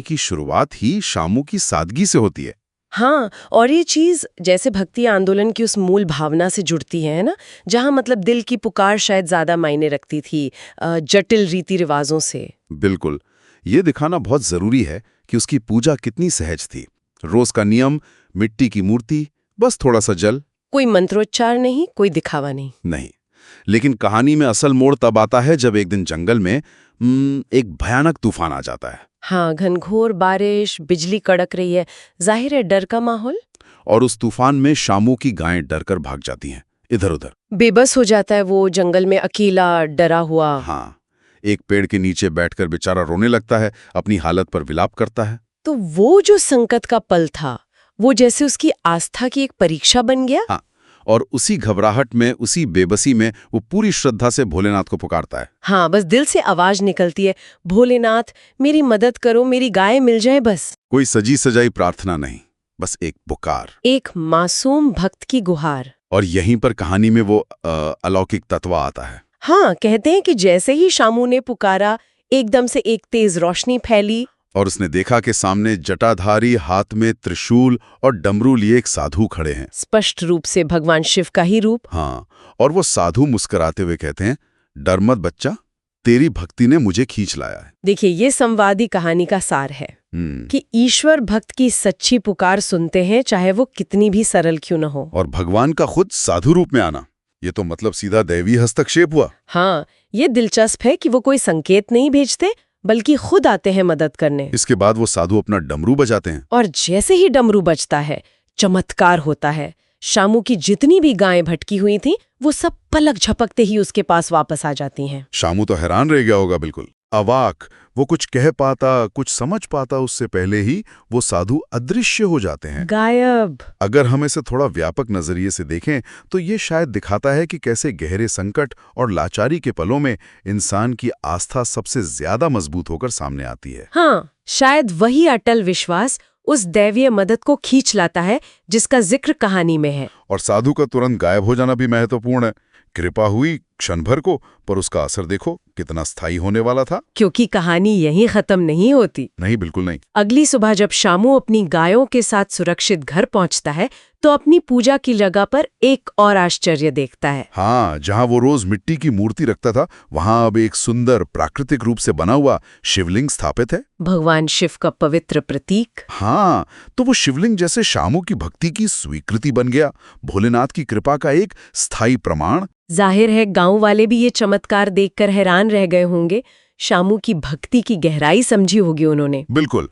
की शुरुआत ही शामू की सादगी से होती है। हाँ, और ये चीज जैसे भक्ति आंदोलन की उस मूल भावना से जुड़ती है ना, जहाँ मतलब दिल की पुकार शायद ज्यादा मायने रखती थी जटिल रीति रिवाजों से। बिल्कुल, ये दिखाना बहुत जरूरी है कि उसकी पूजा कितनी सहज थी। रोज का नियम, मिट्टी की मूर्ति, बस थोड़ा सा जल। कोई मंत्रोच्चार नहीं, कोई दिखावा नहीं। नहीं, लेकिन कहानी में असल मोड़ तब आता है जब एक दिन जंगल में एक भयानक तूफान आ जाता है। हाँ, घनघोर बारिश, बिजली कड़क रही है, जाहिर है डर का माहौल। और उस तूफान में शामू की गायें डरकर भाग जाती हैं इधर उधर। बेबस हो जाता है वो जंगल में अकेला, डरा हुआ। हाँ, एक पेड़ के नीचे बैठकर बेचारा रोने लगता है, अपनी हालत पर विलाप करता है। तो वो जो संकट का पल था, वो जैसे उसकी आस्था की एक परीक्षा बन गया। हाँ, और उसी घबराहट में, उसी बेबसी में वो पूरी श्रद्धा से भोलेनाथ को पुकारता है। हाँ, बस दिल से आवाज निकलती है, भोलेनाथ मेरी मदद करो, मेरी गाय मिल जाए बस। कोई सजी सजाई प्रार्थना नहीं, बस एक पुकार, एक मासूम भक्त की गुहार। और यहीं पर कहानी में वो अलौकिक तत्व आता है। हाँ, कहते हैं कि जैसे ही शामू ने पुकारा, एकदम से एक तेज रोशनी फैली और उसने देखा कि सामने जटाधारी, हाथ में त्रिशूल और डमरू लिए एक साधु खड़े हैं। स्पष्ट रूप से भगवान शिव का ही रूप। हाँ, और वो साधु मुस्कुराते हुए कहते हैं, डर मत बच्चा, तेरी भक्ति ने मुझे खींच लाया है। देखिए, ये संवादी कहानी का सार है कि ईश्वर भक्त की सच्ची पुकार सुनते हैं, चाहे वो कितनी भी सरल क्यों न हो। और भगवान का खुद साधु रूप में आना, ये तो मतलब सीधा दैवी हस्तक्षेप हुआ। हाँ, ये दिलचस्प है कि वो कोई संकेत नहीं भेजते, बल्कि खुद आते हैं मदद करने। इसके बाद वो साधु अपना डमरू बजाते हैं, और जैसे ही डमरू बजता है, चमत्कार होता है। शामू की जितनी भी गायें भटकी हुई थीं, वो सब पलक झपकते ही उसके पास वापस आ जाती हैं। शामू तो हैरान रह गया होगा, बिल्कुल अवाक। वो कुछ कह पाता, कुछ समझ पाता, उससे पहले ही वो साधु अदृश्य हो जाते हैं, गायब। अगर हम इसे थोड़ा व्यापक नजरिए से देखें तो ये शायद दिखाता है कि कैसे गहरे संकट और लाचारी के पलों में इंसान की आस्था सबसे ज्यादा मजबूत होकर सामने आती है। हाँ, शायद वही अटल विश्वास उस दैवीय मदद को खींच लाता है जिसका जिक्र कहानी में है। और साधु का तुरंत गायब हो जाना भी महत्वपूर्ण है। कृपा हुई क्षण भर को, पर उसका असर देखो कितना स्थायी होने वाला था। क्योंकि कहानी यहीं खत्म नहीं होती। नहीं, बिल्कुल नहीं। अगली सुबह जब शामू अपनी गायों के साथ सुरक्षित घर पहुंचता है, तो अपनी पूजा की जगह पर एक और आश्चर्य देखता है। हाँ, जहाँ वो रोज मिट्टी की मूर्ति रखता था, वहाँ अब एक सुंदर प्राकृतिक रूप से बना हुआ शिवलिंग स्थापित है। भगवान शिव का पवित्र प्रतीक। हाँ, तो वो शिवलिंग जैसे शामू की भक्ति की स्वीकृति बन गया, भोलेनाथ की कृपा का एक स्थायी प्रमाण। जाहिर है गांव वाले भी ये चमत्कार देखकर हैरान रह गए होंगे। शामू की भक्ति की गहराई समझी होगी उन्होंने। बिल्कुल।